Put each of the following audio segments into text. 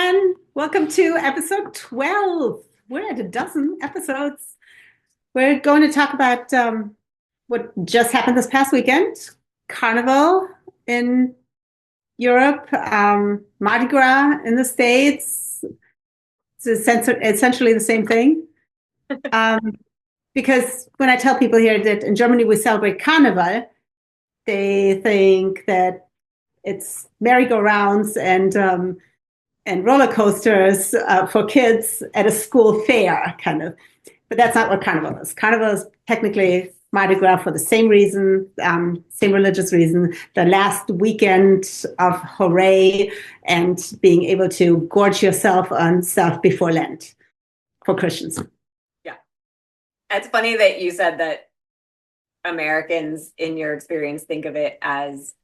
everyone. Welcome to episode 12. We're at a dozen episodes. We're going to talk about what just happened this past weekend, Carnival in Europe, Mardi Gras in the States. It's essentially the same thing. Um, because when I tell people here that in Germany we celebrate Carnival, they think that it's merry-go-rounds and roller coasters for kids at a school fair, kind of. But that's not what Carnival is. Carnival is technically Mardi Gras for the same reason, same religious reason, the last weekend of hooray and being able to gorge yourself on stuff before Lent for Christians. Yeah. It's funny that you said that Americans, in your experience, think of it as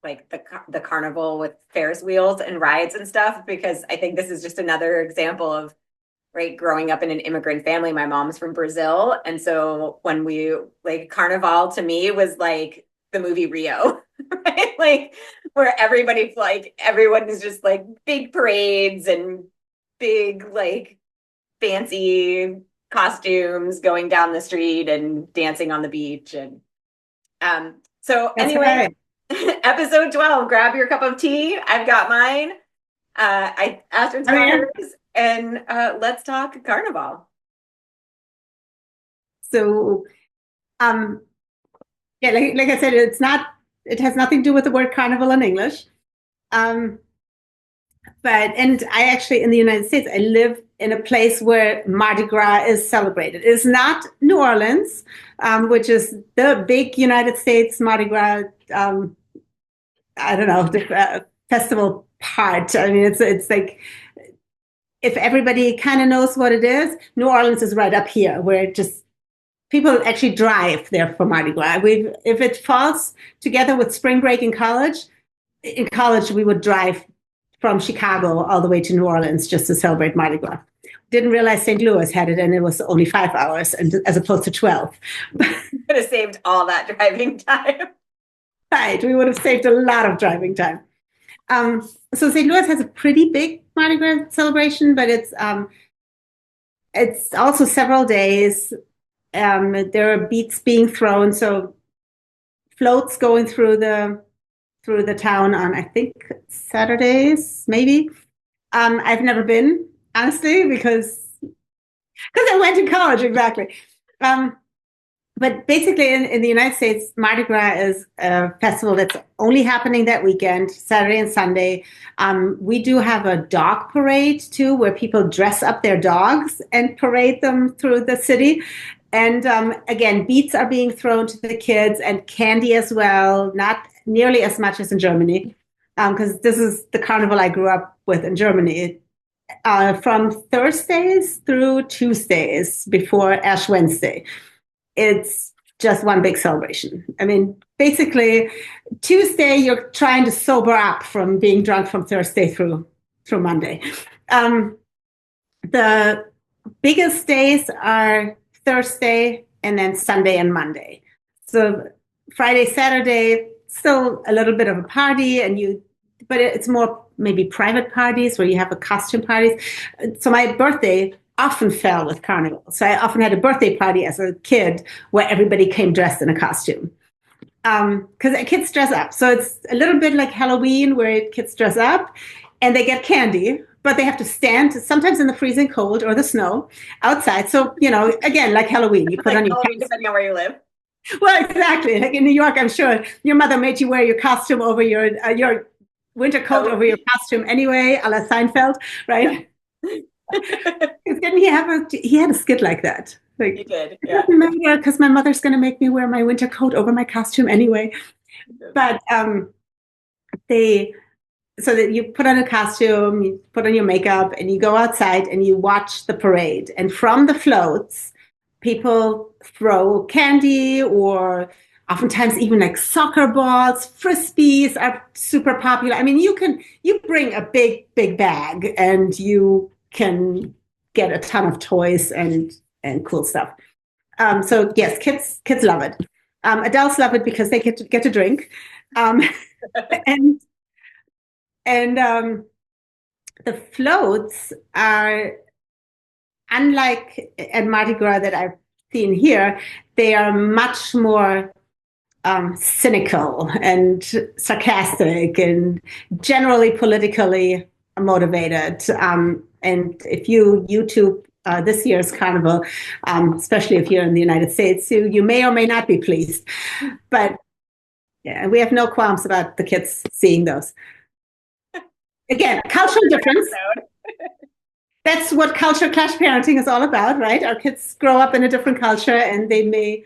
like the carnival with Ferris wheels and rides and stuff, because I think this is just another example of, right, growing up in an immigrant family. My mom's from Brazil, and so when we like Carnival to me was like the movie Rio, right? Like where everyone is just like big parades and big like fancy costumes going down the street and dancing on the beach. And so That's anyway, right. episode 12, grab your cup of tea. I've got mine. I Astrid's got hers, and let's talk Carnival. So, yeah, like I said, it has nothing to do with the word carnival in English. Um, and I actually, in the United States, I live in a place where Mardi Gras is celebrated. It's not New Orleans, which is the big United States Mardi Gras, I don't know, the festival part. I mean, it's like, if everybody kind of knows what it is, New Orleans is right up here, where just people actually drive there for Mardi Gras. If it falls together with spring break in college we would drive from Chicago all the way to New Orleans just to celebrate Mardi Gras. Didn't realize St. Louis had it, and it was only 5 hours as opposed to 12. Could have saved all that driving time. Right, we would have saved a lot of driving time. So St. Louis has a pretty big Mardi Gras celebration, but it's also several days. There are beats being thrown, so floats going through the town on, I think, Saturdays, maybe. I've never been, honestly, because I went to college, exactly. But basically, in the United States, Mardi Gras is a festival that's only happening that weekend, Saturday and Sunday. We do have a dog parade, too, where people dress up their dogs and parade them through the city. And again, beats are being thrown to the kids and candy as well, not nearly as much as in Germany, because this is the carnival I grew up with in Germany. From Thursdays through Tuesdays before Ash Wednesday. It's just one big celebration. I mean, basically, Tuesday, you're trying to sober up from being drunk from Thursday through Monday. The biggest days are Thursday and then Sunday and Monday. So Friday, Saturday, still a little bit of a party, but it's more maybe private parties where you have a costume parties. So my birthday often fell with Carnival. So I often had a birthday party as a kid where everybody came dressed in a costume. Because kids dress up. So it's a little bit like Halloween where kids dress up and they get candy, but they have to stand sometimes in the freezing cold or the snow outside. So, again, like Halloween, you put like on your Halloween, depending on where you live. Well, exactly. Like in New York, I'm sure your mother made you wear your costume over your winter coat over your costume anyway, a la Seinfeld, right? Yeah. Didn't he had a skit like that? Like, He did, it yeah. doesn't matter because my mother's going to make me wear my winter coat over my costume anyway. But so that you put on a costume, you put on your makeup, and you go outside and you watch the parade. And from the floats, people throw candy or oftentimes even like soccer balls. Frisbees are super popular. I mean, you bring a big bag and you can get a ton of toys and cool stuff. So yes, kids love it. Adults love it because they get to drink. And The floats are, unlike at Mardi Gras that I've seen here, they are much more cynical and sarcastic and generally politically motivated. And if you YouTube this year's carnival, especially if you're in the United States, you may or may not be pleased. But yeah, we have no qualms about the kids seeing those. Again, cultural difference. That's what culture clash parenting is all about, right? Our kids grow up in a different culture and they may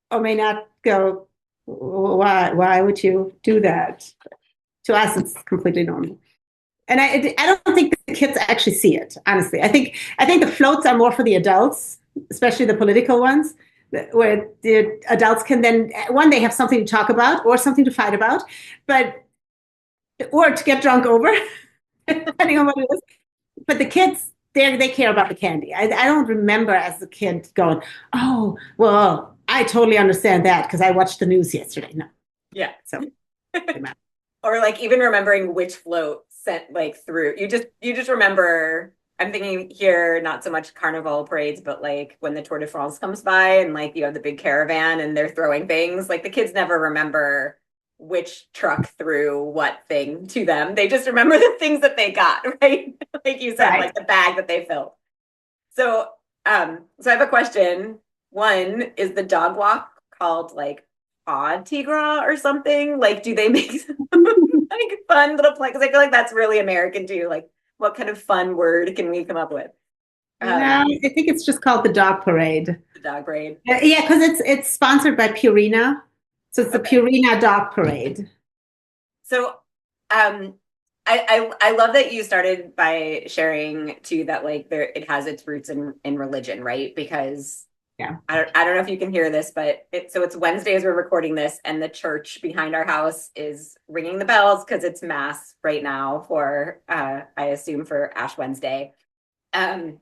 or may not go, why would you do that? To us, it's completely normal. And I don't think the kids actually see it, honestly. I think the floats are more for the adults, especially the political ones, where the adults can then, one, they have something to talk about or something to fight about, but, or to get drunk over, depending on what it is. But the kids, they care about the candy. I don't remember as a kid going, oh, well, I totally understand that because I watched the news yesterday. No. Yeah. So, or like even remembering which float sent like through. You just remember. I'm thinking here, not so much carnival parades, but like when the Tour de France comes by and like you have the big caravan and they're throwing things. Like the kids never remember which truck threw what thing to them. They just remember the things that they got, right? Like you said, right. like the bag that they filled. So I have a question. One, is the dog walk called like Mardi Gras or something? Like, do they make some like fun little play? Because I feel like that's really American too. Like, what kind of fun word can we come up with? No, I think it's just called the dog parade. The dog parade. Yeah, because it's sponsored by Purina, so it's the Okay. Purina Dog Parade. So, I love that you started by sharing too that like there it has its roots in religion, right? Because Yeah. I don't know if you can hear this, but it's Wednesday as we're recording this, and the church behind our house is ringing the bells because it's mass right now for I assume for Ash Wednesday. The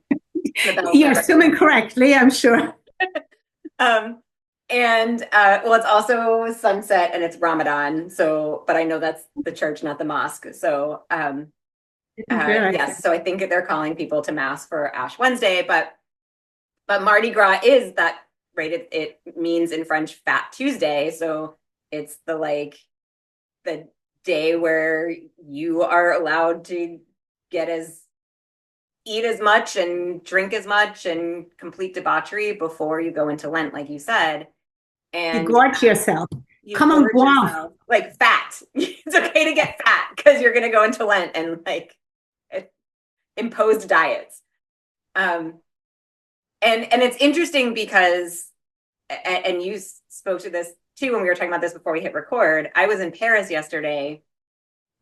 bells You're are assuming correctly, I'm sure. um, and well, it's also sunset and it's Ramadan, so but I know that's the church, not the mosque. So yes, so I think they're calling people to mass for Ash Wednesday, but Mardi Gras is that, right? It means in French Fat Tuesday. So it's the day where you are allowed to get as eat as much and drink as much and complete debauchery before you go into Lent, like you said. You And gorge yourself. you Come on, gorge Guam. yourself. Like fat. It's okay to get fat because you're gonna go into Lent and like imposed diets. Um, and it's interesting because and you spoke to this too when we were talking about this before we hit record. I was in Paris yesterday,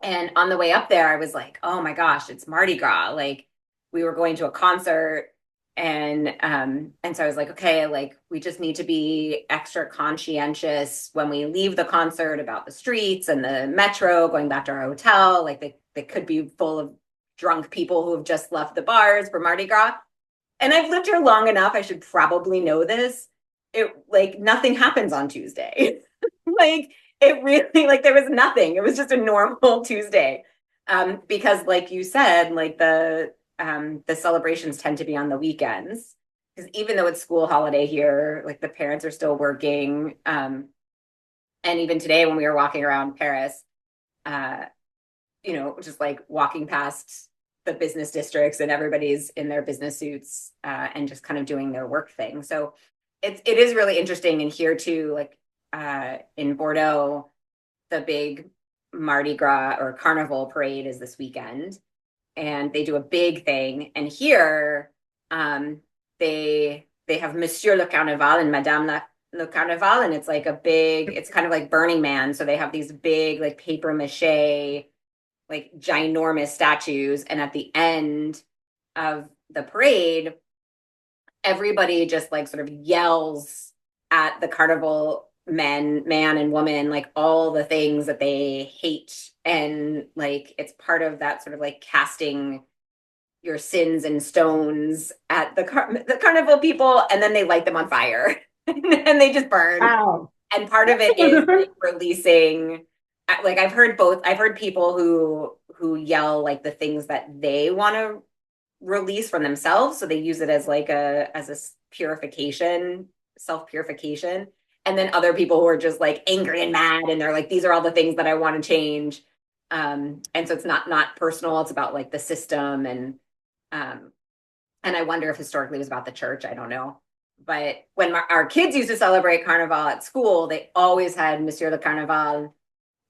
and on the way up there I was like, oh my gosh, it's Mardi Gras. Like we were going to a concert, and so I was like, okay, like we just need to be extra conscientious when we leave the concert about the streets and the metro going back to our hotel. Like they could be full of drunk people who have just left the bars for Mardi Gras. And I've lived here long enough, I should probably know this. It like nothing happens on Tuesday. Like it really, like there was nothing. It was just a normal Tuesday. Because like you said, like the celebrations tend to be on the weekends. Because even though it's school holiday here, like the parents are still working. And even today when we were walking around Paris, uh, just like walking past the business districts and everybody's in their business suits and just kind of doing their work thing. So it is really interesting. And here too, like in Bordeaux, the big Mardi Gras or Carnival parade is this weekend, and they do a big thing. And here, they have Monsieur le Carnaval and Madame le Carnaval, and it's like it's kind of like Burning Man. So they have these big like paper mache, like ginormous statues, and at the end of the parade, everybody just like sort of yells at the carnival man and woman, like all the things that they hate. And like it's part of that sort of like casting your sins and stones at the carnival people, and then they light them on fire and they just burn. Wow. And part of it is like releasing, like I've heard both. I've heard people who who yell like the things that they want to release from themselves. So they use it as like a purification, self-purification. And then other people who are just like angry and mad and they're like, these are all the things that I want to change. And so it's not personal, it's about like the system um and I wonder if historically it was about the church. I don't know. But when our kids used to celebrate Carnival at school, they always had Monsieur le Carnaval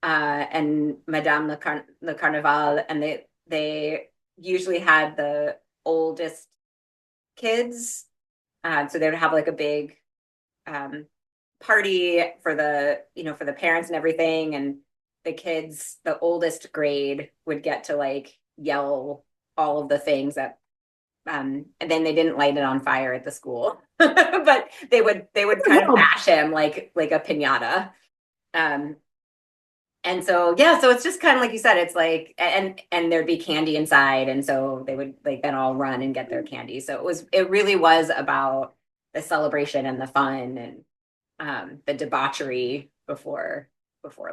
and Madame le Carnaval, and they usually had the oldest kids. So they would have like a big um, party for the parents and everything, and the kids, the oldest grade, would get to like yell all of the things that and then they didn't light it on fire at the school, but they would kind of Oh, bash him like a piñata. Um, and so yeah, so it's just kind of like you said, it's like and there'd be candy inside, and so they would like then all run and get their candy. So it really was about the celebration and the fun and the debauchery before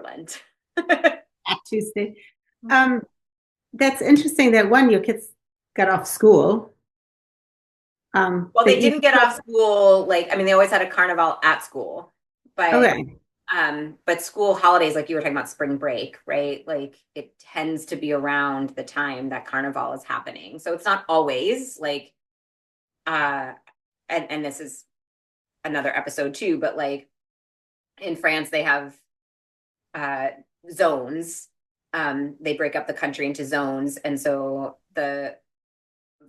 Lent. at Tuesday. Um, that's interesting that one, your kids got off school. Well, The they East didn't get Coast. off school, like, I mean, they always had a carnival at school, but Okay. school holidays, like you were talking about spring break, right? Like it tends to be around the time that carnival is happening. So it's not always like uh and this is another episode too, but like in France they have uh zones. They break up the country into zones, and so the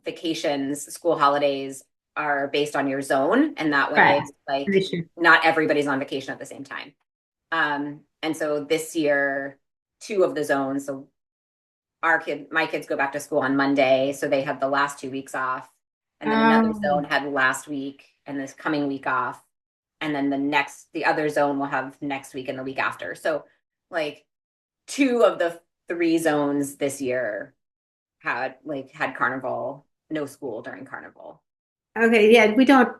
vacations, school holidays are based on your zone, and that way Right. like Initiative. not everybody's on vacation at the same time. And so this year, two of the zones, so my kids go back to school on Monday, so they had the last 2 weeks off. And then another zone Um, had last week and this coming week off. And then the other zone will have next week and the week after. So like two of the three zones this year had carnival, no school during carnival. okay. Yeah, we don't,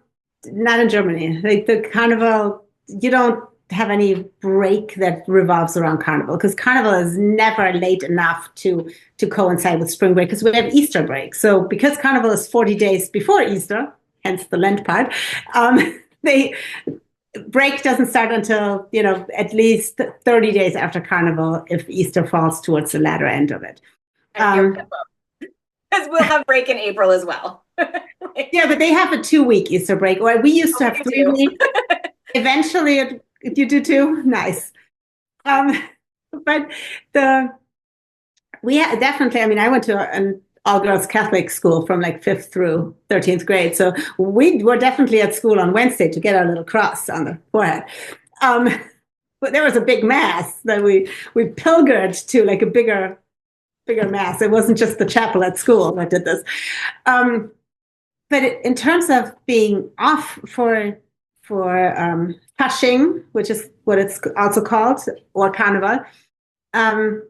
not in Germany. Like the carnival, you don't have any break that revolves around carnival because carnival is never late enough to coincide with spring break because we have Easter break. So because carnival is 40 days before Easter, hence the Lent part, they break doesn't start until, at least 30 days after carnival if Easter falls towards the latter end of it. And here, Um, because we'll have break in April as well. yeah, but they have a 2 week Easter break. Well, we used to have We three do. weeks. Eventually, you do too. Nice. Um, but the definitely. I mean, I went to an all girls Catholic school from like fifth through 13th grade, so we were definitely at school on Wednesday to get our little cross on the forehead. Um, but there was a big mass that we pilgered to, like a bigger mass. It wasn't just the chapel at school that did this. Um, but in terms of being off for Fasching, which is what it's also called, or Carnival, um,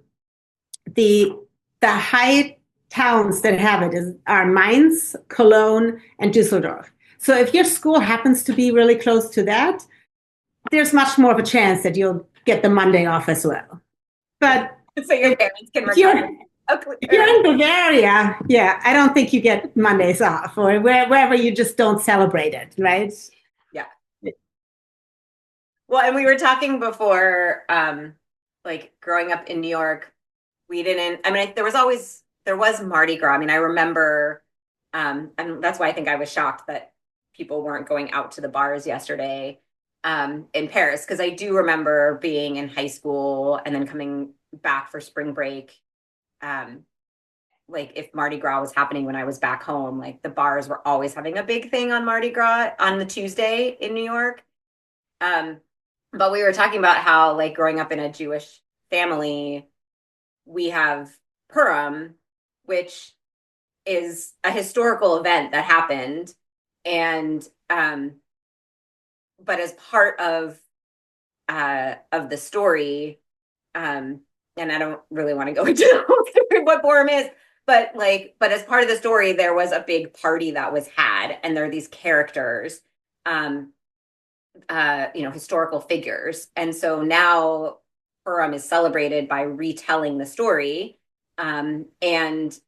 the the high towns that have it are Mainz, Cologne, and Düsseldorf. So if your school happens to be really close to that, there's much more of a chance that you'll get the Monday off as well. But So your parents can if recover. you're in Bavaria, yeah, I don't think you get Mondays off, or wherever you just don't celebrate it, right? Yeah. Well, and we were talking before, like growing up in New York, we didn't, I mean, there was Mardi Gras. I mean, I remember, and that's why I think I was shocked that people weren't going out to the bars yesterday, in Paris, because I do remember being in high school and then coming back for spring break. Um, like if Mardi Gras was happening when I was back home, like the bars were always having a big thing on Mardi Gras on the Tuesday in New York. Um, but we were talking about how, like, growing up in a Jewish family, we have Purim, which is a historical event that happened, and but as part of the story, um, and I don't really want to go into the whole story what Purim is, but as part of the story, there was a big party that was had, and there are these characters. Um, historical figures. And so now Purim is celebrated by retelling the story. And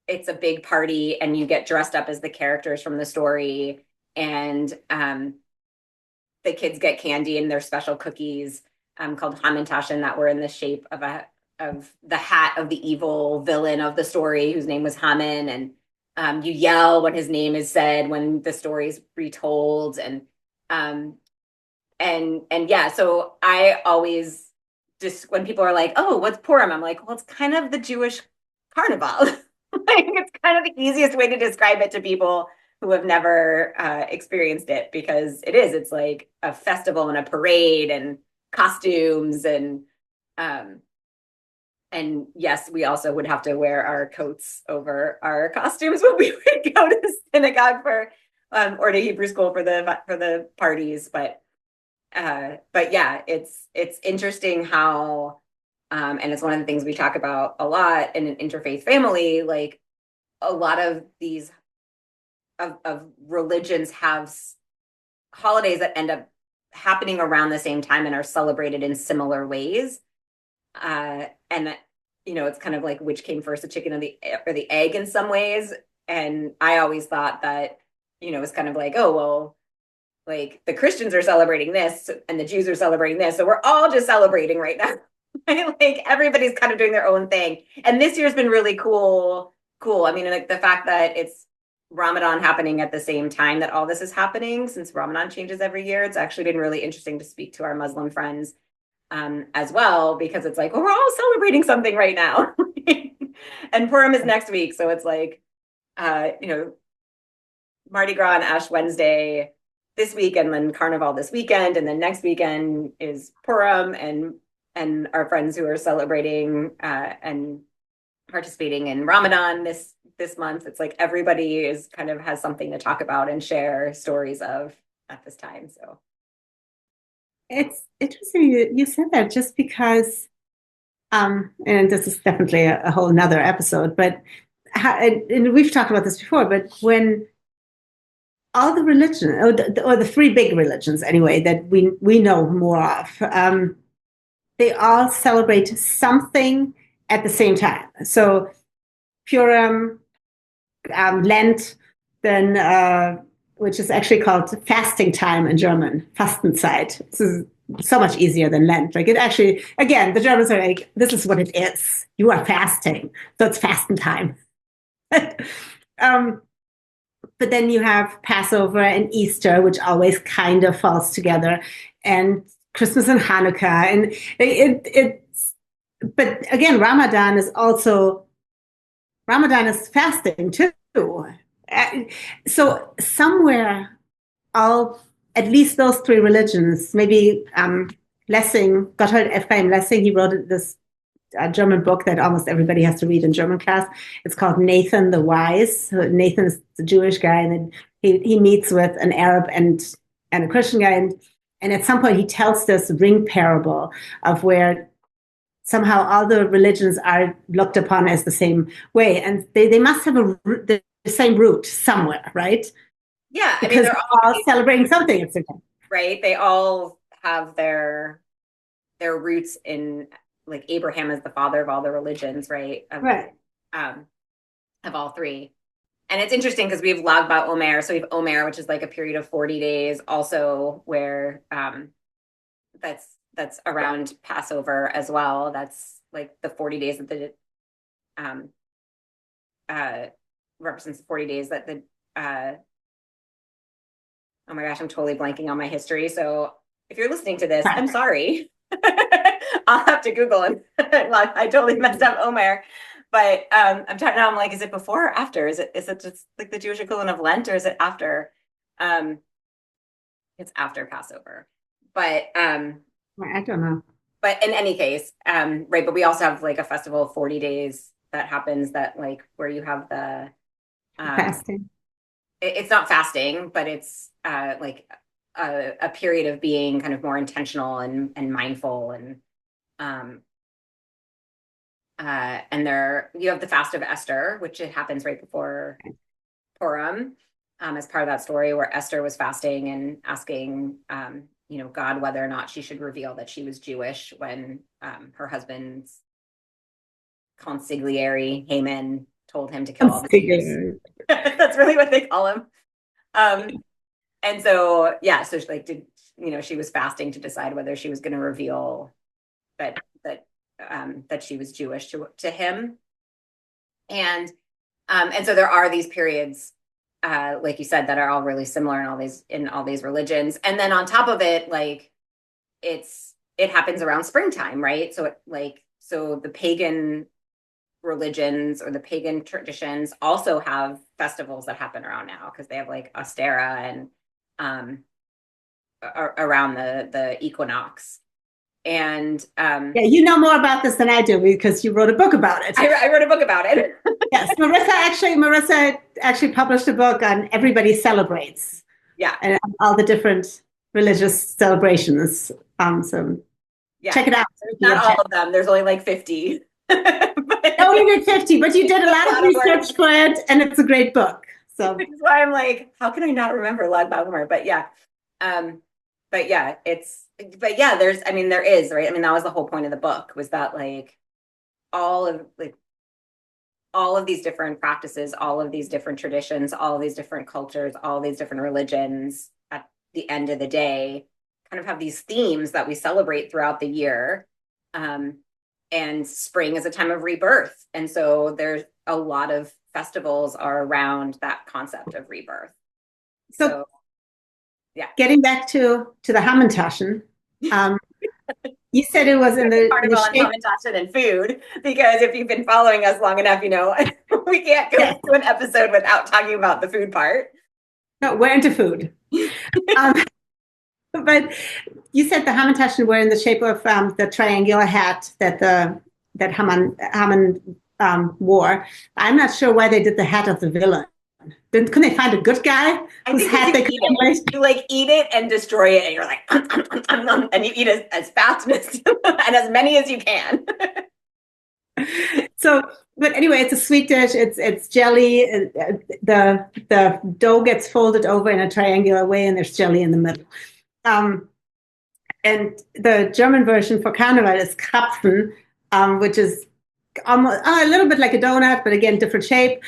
it's a big party, and you get dressed up as the characters from the story, and the kids get candy and their special cookies called Hamantaschen that were in the shape of the hat of the evil villain of the story, whose name was Haman. And you yell when his name is said when the story is retold. Um, and yeah, so I always just, when people are like, "Oh, what's Purim?" I'm like, "Well, it's kind of the Jewish carnival." Like, it's kind of the easiest way to describe it to people who have never experienced it, because it is. It's like a festival and a parade and costumes um, and yes, we also would have to wear our coats over our costumes when we would go to synagogue for or to Hebrew school for the parties. But yeah, it's interesting how and it's one of the things we talk about a lot in an interfaith family. Like, a lot of these of religions have holidays that end up happening around the same time and are celebrated in similar ways. And it's kind of like, which came first, the chicken or the egg in some ways. And I always thought that, it's kind of like, oh, well, like the Christians are celebrating this and the Jews are celebrating this. So we're all just celebrating right now. Like, everybody's kind of doing their own thing. And this year's been really cool. Cool. I mean, like the fact that it's Ramadan happening at the same time that all this is happening, since Ramadan changes every year, it's actually been really interesting to speak to our Muslim friends as well, because it's like, well, we're all celebrating something right now. And Purim is next week. So it's like, uh, you know, Mardi Gras and Ash Wednesday this week, and then Carnival this weekend, and then next weekend is Purim, and our friends who are celebrating and participating in Ramadan this month. It's like everybody is kind of has something to talk about and share stories of at this time. So It's interesting you said that, just because, and this is definitely a whole nother episode, but and we've talked about this before, but when all the religion, or the three big religions anyway, that we know more of, they all celebrate something at the same time. So Purim, Lent, then which is actually called fasting time in German, Fastenzeit. This is so much easier than Lent. Like, it actually, again, the Germans are like, this is what it is. You are fasting, so it's fasten time. um, but then you have Passover and Easter, which always kind of falls together, and Christmas and Hanukkah, and it's. But again, Ramadan is fasting too. So somewhere, all at least those three religions, maybe Lessing, Gotthold Ephraim Lessing, he wrote this German book that almost everybody has to read in German class. It's called Nathan the Wise. So Nathan is the Jewish guy, and then he meets with an Arab and a Christian guy, and at some point he tells this ring parable of where somehow all the religions are looked upon as the same way, and they must have the same root somewhere, right? yeah, I mean, Because they're they're all celebrating something at the same time. right. They all have their roots in, like, Abraham is the father of all the religions, right? Right. Um, of all three. And it's interesting because we have Lag BaOmer. So we have Omer, which is like a period of 40 days, also where that's around Passover as well. That's like the 40 days that the um uh represents the 40 days that the oh my gosh, I'm totally blanking on my history. So if you're listening to this, I'm sorry. I'll have to Google and I totally messed up Omer. But I'm trying now. I'm like, is it before or after? Is it just like the Jewish equivalent of Lent, or is it after? Um, it's after Passover. But I don't know. but in any case, right. But we also have like a festival of 40 days that happens, that like where you have the um, Fasting. it's not fasting, but it's like a period of being kind of more intentional and mindful, um, and there you have the fast of Esther, which it happens right before Purim, as part of that story, where Esther was fasting and asking, God whether or not she should reveal that she was Jewish when her husband's consigliere Haman told him to kill all the Jews. Consigliere. That's really what they call him. Um, and so yeah, so she like did she was fasting to decide whether she was going to reveal that she was Jewish to him, and and so there are these periods, like you said, that are all really similar in all these religions, and then on top of it, like it happens around springtime, right? So the pagan religions or the pagan traditions also have festivals that happen around now because they have like Ostera and around the equinox. And Yeah, you know more about this than I do because you wrote a book about it. I wrote a book about it. Yes, Marissa actually published a book on Everybody Celebrates. Yeah. And all the different religious celebrations. So yeah, check it out. There's not all of them. There's only like 50. No, you did 50, but you did a lot of research for it, and it's a great book. So that's why I'm like, how can I not remember Lag BaOmer? But yeah, but yeah, there is, right? I mean, that was the whole point of the book, was that like all of these different practices, all of these different traditions, all of these different cultures, all these different religions at the end of the day kind of have these themes that we celebrate throughout the year. And spring is a time of rebirth. And so there's a lot of festivals are around that concept of rebirth. So yeah. Getting back to the Hamantaschen, you said it was in the Carnival and Hamantaschen and food, because if you've been following us long enough, we can't go to an episode without talking about the food part. No, we're into food. But you said the Hamantaschen were in the shape of the triangular hat that Haman wore. I'm not sure why they did the hat of the villain. Couldn't they find a good guy whose hat they could emulate? You like eat it and destroy it, and you're like, and you eat as fast and as many as you can. So, but anyway, it's a sweet dish. It's jelly. The dough gets folded over in a triangular way, and there's jelly in the middle. And the German version for Carnival is Krapfen, which is almost a little bit like a donut, but again, different shape.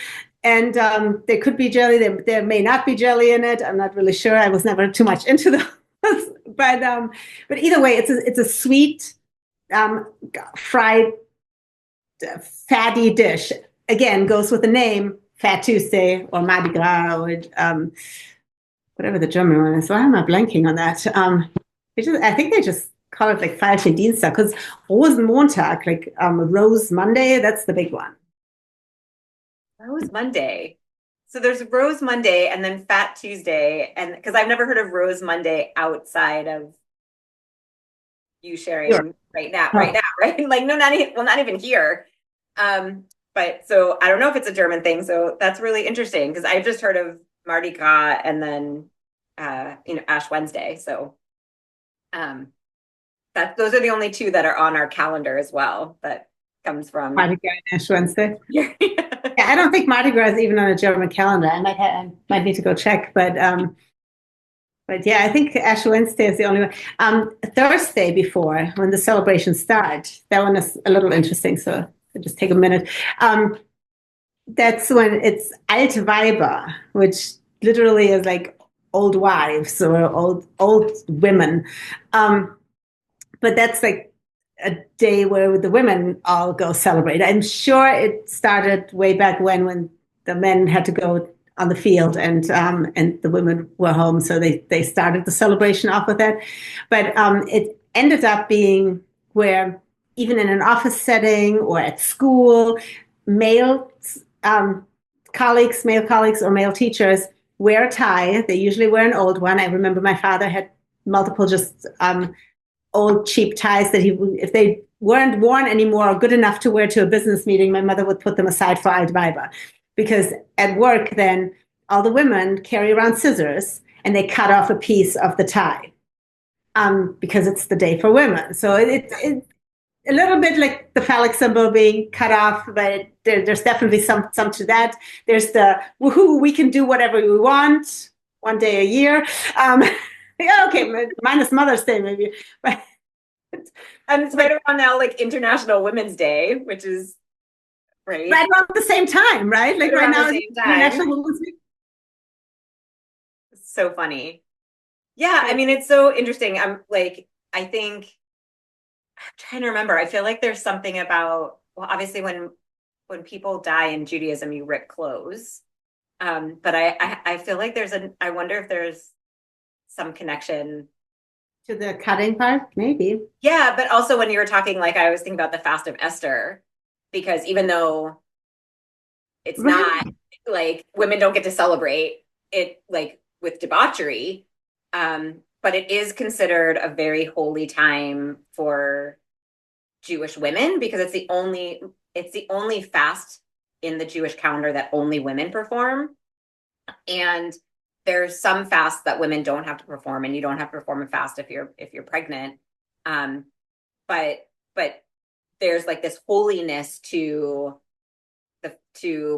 And there could be jelly. There may not be jelly in it. I'm not really sure. I was never too much into those. But either way, it's a sweet, fried, fatty dish. Again, goes with the name, Fat Tuesday or Mardi Gras or whatever the German one is. Why am I blanking on that? I think they just call it like Falsche Dienstag, because Rosenmontag, like Rose Monday, that's the big one. Rose Monday. So there's Rose Monday and then Fat Tuesday, and because I've never heard of Rose Monday outside of you sharing right now, right? Like not even here. But so I don't know if it's a German thing. So that's really interesting because I've just heard of Mardi Gras and then Ash Wednesday. So those are the only two that are on our calendar as well. That comes from Mardi Gras and Ash Wednesday. Yeah, I don't think Mardi Gras is even on a German calendar. I might need to go check, but yeah, I think Ash Wednesday is the only one. Thursday before, when the celebrations start, that one is a little interesting. So I'll just take a minute. That's when it's Alte Weiber, which literally is like old wives or old women. But that's like a day where the women all go celebrate. I'm sure it started way back when the men had to go on the field and the women were home. So they started the celebration off with that. But it ended up being where even in an office setting or at school, male colleagues or male teachers wear a tie. They usually wear an old one. I remember my father had multiple just old cheap ties that if they weren't worn anymore or good enough to wear to a business meeting, my mother would put them aside for Altweiber. Because at work, then all the women carry around scissors and they cut off a piece of the tie because it's the day for women. So it's a little bit like the phallic symbol being cut off, but there's definitely some to that. There's the woohoo, we can do whatever we want one day a year. Yeah, okay, minus Mother's Day maybe. But and it's right around now, like International Women's Day, which is right? right around the same time, right? Like Right right around the now is same time. International Women's Week. It's so funny. Yeah, I But mean, it's so interesting. I'm like, I think I'm trying to remember. I feel like there's something about, well, obviously when people die in Judaism, you rip clothes. But I feel like I wonder if there's some connection. to the cutting part, maybe. Yeah, but also when you were talking, like I was thinking about the fast of Esther, because even though it's not Right. like women don't get to celebrate it like with debauchery, but it is considered a very holy time for Jewish women because it's the only fast in the Jewish calendar that only women perform. And there's some fasts that women don't have to perform, and you don't have to perform a fast if you're pregnant. Um, but there's like this holiness to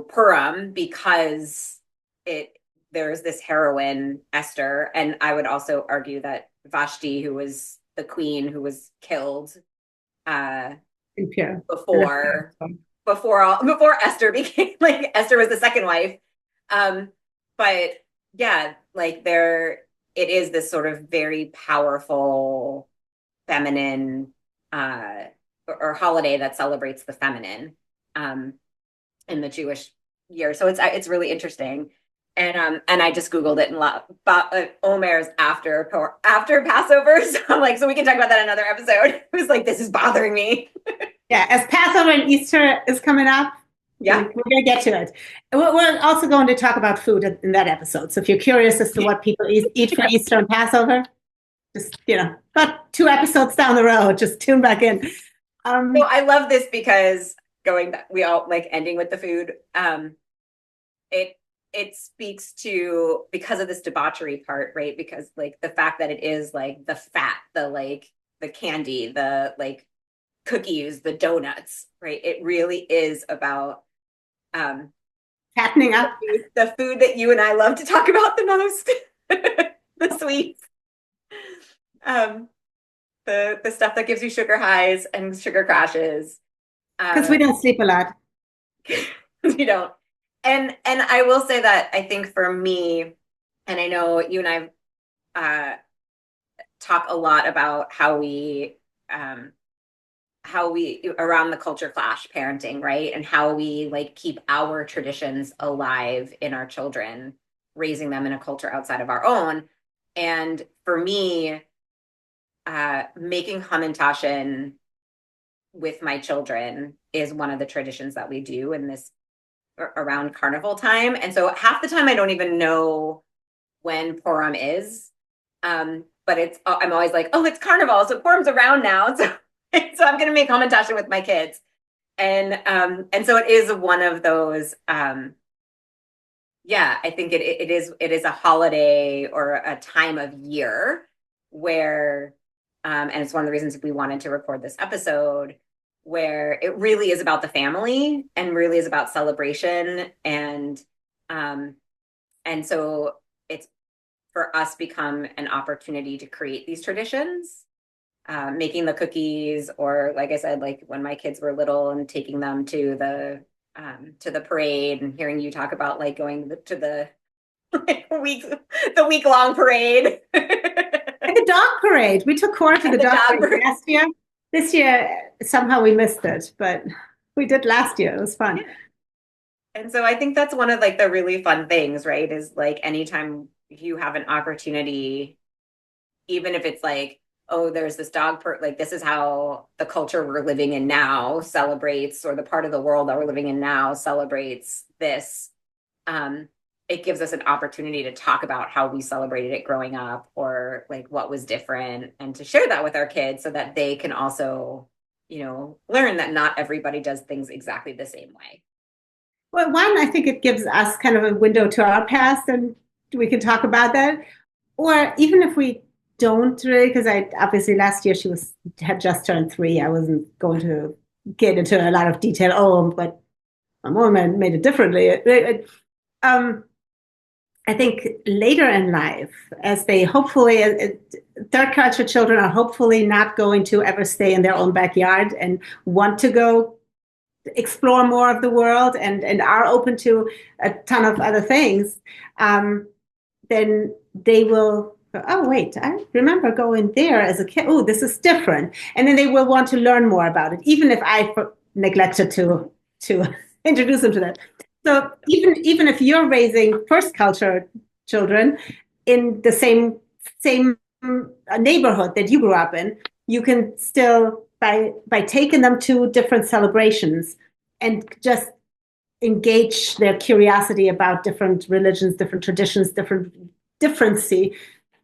Purim because it there's this heroine Esther, and I would also argue that Vashti, who was the queen who was killed uh, Impure. before before Esther became like Esther was the second wife. But yeah, like it is this sort of very powerful feminine or holiday that celebrates the feminine um, in the Jewish year. So it's really interesting. And I just Googled it and Omer's after Passover. So I'm like, so we can talk about that in another episode. It was like, this is bothering me. Yeah, as Passover and Easter is coming up, Yeah. we're going to get to it. We're also going to talk about food in that episode. So if you're curious as to what people eat for Easter and Passover, just, about 2 episodes down the road, just tune back in. So I love this because going back, we all like ending with the food. It it speaks to because of this debauchery part, right? Because like the fact that it is like the fat, the candy, the like cookies, the donuts, right? It really is about um Fattening up. the food that you and I love to talk about the most, the sweets, um, the stuff that gives you sugar highs and sugar crashes. Because we Uh, don't sleep a lot. you don't. And I will say that I think for me, and I know you and I talk a lot about how we around the culture clash parenting, right? And how we like keep our traditions alive in our children, raising them in a culture outside of our own. And for me, making hamantaschen with my children is one of the traditions that we do in this around carnival time. And so half the time I don't even know when Purim is. But I'm always like, oh, it's carnival. So Purim's around now. So I'm going to make hamantaschen with my kids. And so it is one of those, yeah, I think it is a holiday or a time of year where, and it's one of the reasons we wanted to record this episode, where it really is about the family and really is about celebration. Um, and so it's for us become an opportunity to create these traditions, making the cookies, or like I said, like when my kids were little and taking them to the parade and hearing you talk about like going to the like, week long parade. Like the dog parade. We took Cora to the The dog dog parade parade. last year. This year, somehow we missed it, but we did last year. It was fun. Yeah. And so I think that's one of like the really fun things, right? Is like anytime you have an opportunity, even if it's like, oh, there's this like this is how the culture we're living in now celebrates, or the part of the world that we're living in now celebrates this. Um, it gives us an opportunity to talk about how we celebrated it growing up, or like what was different, and to share that with our kids so that they can also, learn that not everybody does things exactly the same way. Well, one, I think it gives us kind of a window to our past, and we can talk about that. Or even if we don't really, because I obviously last year she had just turned 3. I wasn't going to get into a lot of detail. Oh, but my mom made it differently. I think later in life, as they hopefully, third culture children are hopefully not going to ever stay in their own backyard and want to go explore more of the world and are open to a ton of other things, then they will, oh, wait, I remember going there as a kid. Oh, this is different. And then they will want to learn more about it, even if I neglected to introduce them to that. So even if you're raising first culture children in the same neighborhood that you grew up in, you can still by taking them to different celebrations and just engage their curiosity about different religions, different traditions, different differency,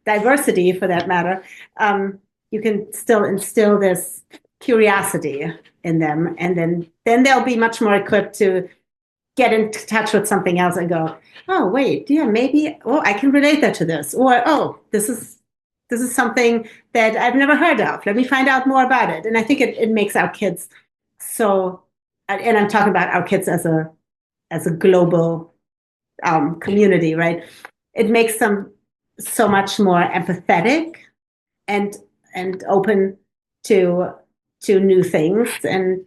diversity for that matter, you can still instill this curiosity in them, and then they'll be much more equipped to get in touch with something else and go, oh wait, yeah, maybe, oh, I can relate that to this, or oh, this is something that I've never heard of. Let me find out more about it. And I think it makes our kids so, and I'm talking about our kids as a global community, right? It makes them so much more empathetic and open to new things, and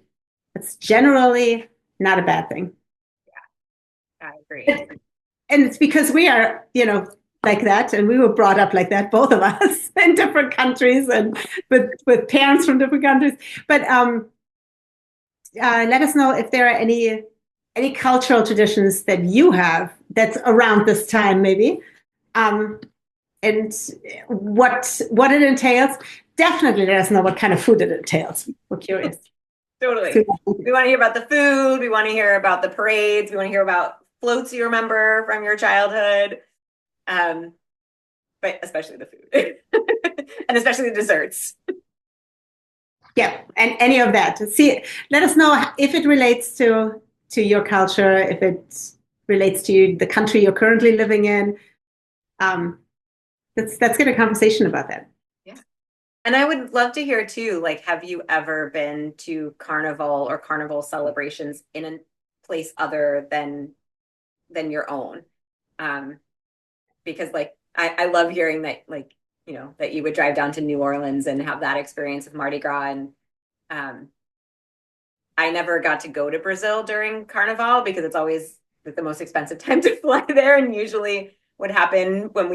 it's generally not a bad thing. I agree. And it's because we are, like that, and we were brought up like that, both of us, in different countries and with parents from different countries. But let us know if there are any cultural traditions that you have that's around this time, maybe, and what it entails. Definitely let us know what kind of food it entails. We're curious. Totally. We want to hear about the food. We want to hear about the parades. We want to hear about floats you remember from your childhood. But especially the food and especially the desserts. Yeah, and any of that. See, let us know if it relates to your culture, if it relates to the country you're currently living in. Let's get a conversation about that. Yeah. And I would love to hear too, like, have you ever been to carnival or carnival celebrations in a place other than your own? Because like I love hearing that, like, that you would drive down to New Orleans and have that experience with Mardi Gras. And I never got to go to Brazil during Carnival because it's always like the most expensive time to fly there. And usually what happened when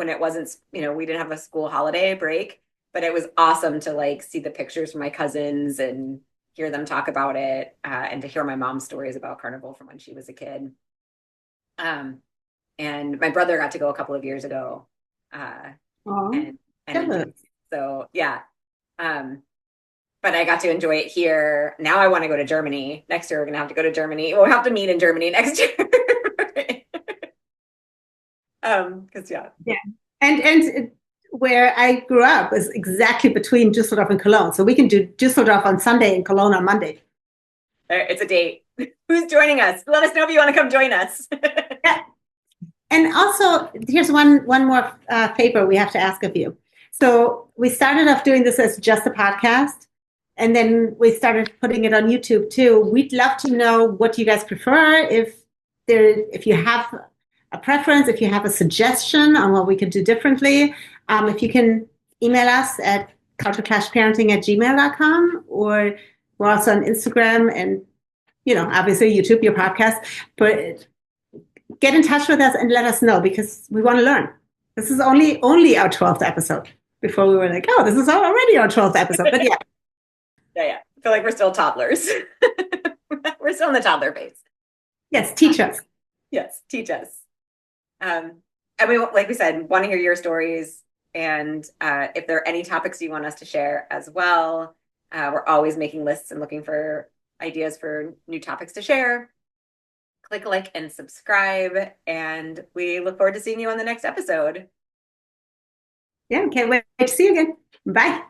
it wasn't, we didn't have a school holiday break, but it was awesome to like see the pictures from my cousins and hear them talk about it, and to hear my mom's stories about Carnival from when she was a kid. And my brother got to go a couple of years ago. And so, yeah. But I got to enjoy it here. Now I want to go to Germany. Next year, we're going to have to go to Germany. We'll have to meet in Germany next year. Because yeah. And where I grew up is exactly between Düsseldorf and Cologne. So we can do Düsseldorf on Sunday and Cologne on Monday. It's a date. Who's joining us? Let us know if you want to come join us. Yeah. And also, here's one more favor we have to ask of you. So we started off doing this as just a podcast, and then we started putting it on YouTube too. We'd love to know what you guys prefer. If you have a preference, if you have a suggestion on what we could do differently, if you can email us at cultureclashparenting@gmail.com, or we're also on Instagram and, obviously YouTube, your podcast. But get in touch with us and let us know, because we want to learn. This is only our 12th episode. Before we were like, oh, this is already our 12th episode. But yeah. Yeah. I feel like we're still toddlers. We're still in the toddler phase. Yes, teach us. Yes, teach us. And we, like we said, want to hear your stories. And if there are any topics you want us to share as well, we're always making lists and looking for ideas for new topics to share. Click like and subscribe, and we look forward to seeing you on the next episode. Yeah, can't wait to see you again. Bye.